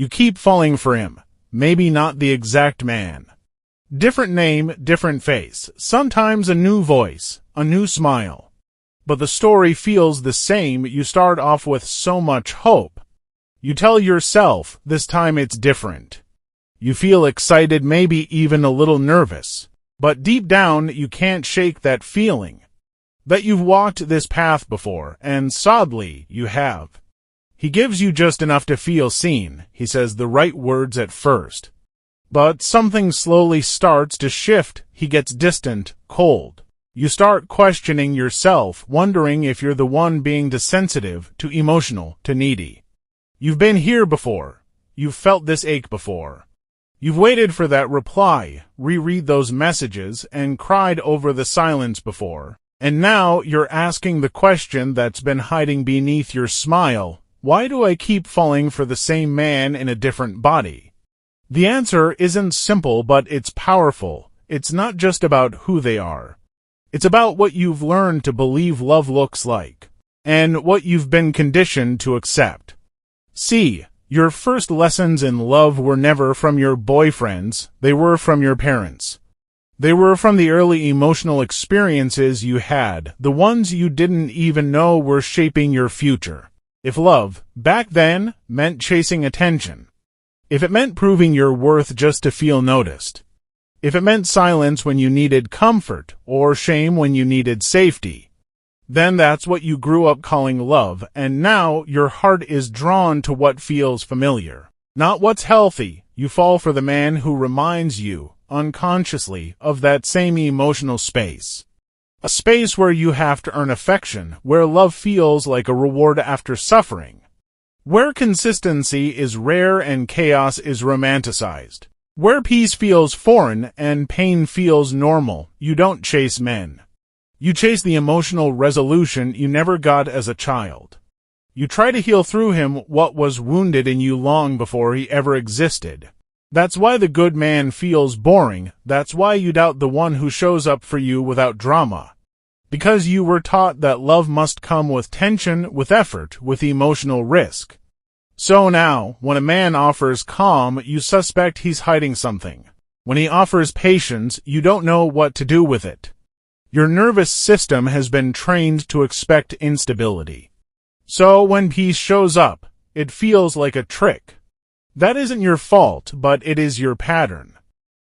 You keep falling for him, maybe not the exact man. Different name, different face, sometimes a new voice, a new smile. But the story feels the same. You start off with so much hope. You tell yourself, this time it's different. You feel excited, maybe even a little nervous. But deep down, you can't shake that feeling. That you've walked this path before, and sadly, you have. He gives you just enough to feel seen. He says the right words at first. But something slowly starts to shift. He gets distant, cold. You start questioning yourself, wondering if you're the one being too sensitive, too emotional, too needy. You've been here before. You've felt this ache before. You've waited for that reply, reread those messages, and cried over the silence before. And now you're asking the question that's been hiding beneath your smile. Why do I keep falling for the same man in a different body? The answer isn't simple, but it's powerful. It's not just about who they are. It's about what you've learned to believe love looks like, and what you've been conditioned to accept. See, your first lessons in love were never from your boyfriends, they were from your parents. They were from the early emotional experiences you had, the ones you didn't even know were shaping your future. If love, back then, meant chasing attention, if it meant proving your worth just to feel noticed, if it meant silence when you needed comfort, or shame when you needed safety, then that's what you grew up calling love, and now your heart is drawn to what feels familiar. Not what's healthy. You fall for the man who reminds you, unconsciously, of that same emotional space. A space where you have to earn affection, where love feels like a reward after suffering. Where consistency is rare and chaos is romanticized. Where peace feels foreign and pain feels normal. You don't chase men. You chase the emotional resolution you never got as a child. You try to heal through him what was wounded in you long before he ever existed. That's why the good man feels boring. That's why you doubt the one who shows up for you without drama. Because you were taught that love must come with tension, with effort, with emotional risk. So now, when a man offers calm, you suspect he's hiding something. When he offers patience, you don't know what to do with it. Your nervous system has been trained to expect instability. So when peace shows up, it feels like a trick. That isn't your fault, but it is your pattern.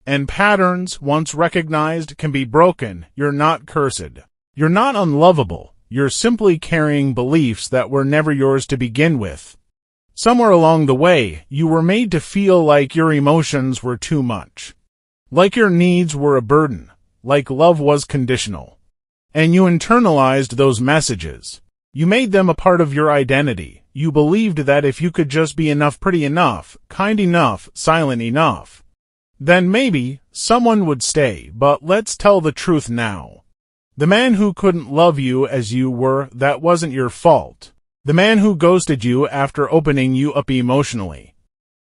And patterns, once recognized, can be broken. You're not cursed. You're not unlovable. You're simply carrying beliefs that were never yours to begin with. Somewhere along the way, you were made to feel like your emotions were too much. Like your needs were a burden. Like love was conditional. And you internalized those messages. You made them a part of your identity. You believed that if you could just be enough, pretty enough, kind enough, silent enough, then maybe someone would stay. But let's tell the truth now. The man who couldn't love you as you were, that wasn't your fault. The man who ghosted you after opening you up emotionally,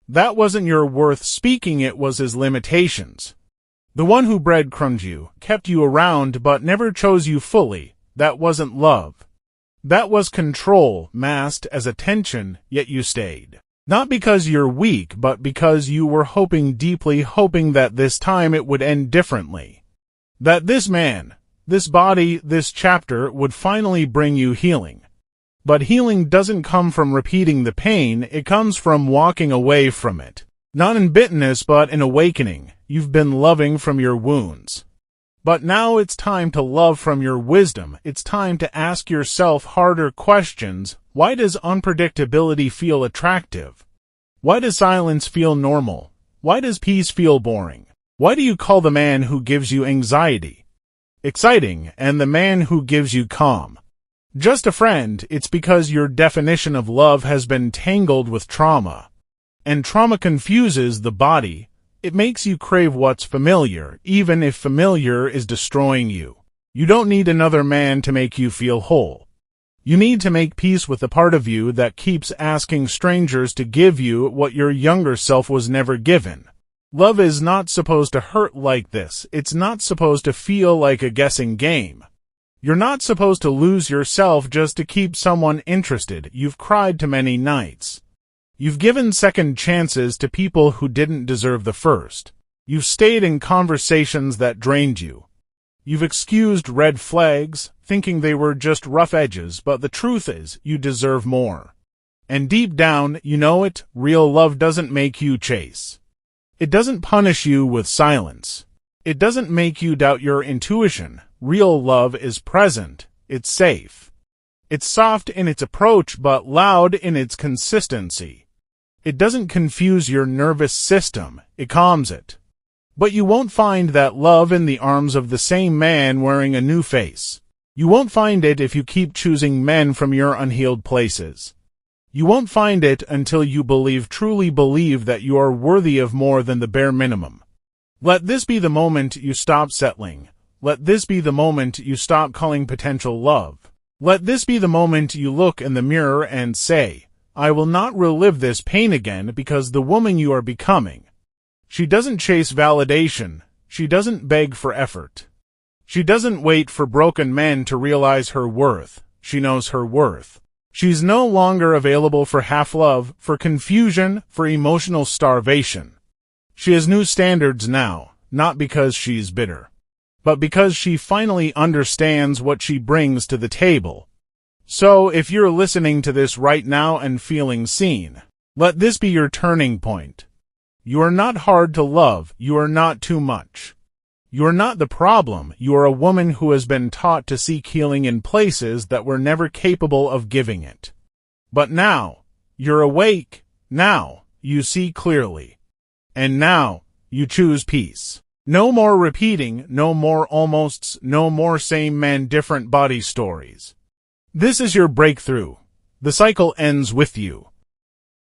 that wasn't your worth speaking, it was his limitations. The one who breadcrumbed you, kept you around but never chose you fully, that wasn't love. That was control, masked as attention, yet you stayed. Not because you're weak, but because you were hoping deeply, hoping that this time it would end differently. That this man, this body, this chapter would finally bring you healing. But healing doesn't come from repeating the pain, it comes from walking away from it. Not in bitterness, but in awakening. You've been loving from your wounds. But now it's time to love from your wisdom. It's time to ask yourself harder questions. Why does unpredictability feel attractive? Why does silence feel normal? Why does peace feel boring? Why do you call the man who gives you anxiety exciting and the man who gives you calm just a friend? It's because your definition of love has been tangled with trauma. And trauma confuses the body. It makes you crave what's familiar, even if familiar is destroying you. You don't need another man to make you feel whole. You need to make peace with the part of you that keeps asking strangers to give you what your younger self was never given. Love is not supposed to hurt like this. It's not supposed to feel like a guessing game. You're not supposed to lose yourself just to keep someone interested. You've cried too many nights. You've given second chances to people who didn't deserve the first. You've stayed in conversations that drained you. You've excused red flags, thinking they were just rough edges, but the truth is, you deserve more. And deep down, you know it, real love doesn't make you chase. It doesn't punish you with silence. It doesn't make you doubt your intuition. Real love is present. It's safe. It's soft in its approach, but loud in its consistency. It doesn't confuse your nervous system. It calms it. But you won't find that love in the arms of the same man wearing a new face. You won't find it if you keep choosing men from your unhealed places. You won't find it until you truly believe that you are worthy of more than the bare minimum. Let this be the moment you stop settling. Let this be the moment you stop calling potential love. Let this be the moment you look in the mirror and say, I will not relive this pain again, because the woman you are becoming, she doesn't chase validation. She doesn't beg for effort. She doesn't wait for broken men to realize her worth. She knows her worth. She's no longer available for half love, for confusion, for emotional starvation. She has new standards now, not because she's bitter, but because she finally understands what she brings to the table. So, if you're listening to this right now and feeling seen, let this be your turning point. You are not hard to love. You are not too much. You are not the problem. You are a woman who has been taught to seek healing in places that were never capable of giving it. But now, you're awake. Now, you see clearly. And now, you choose peace. No more repeating, no more almosts, no more same man, different body stories. This is your breakthrough. The cycle ends with you.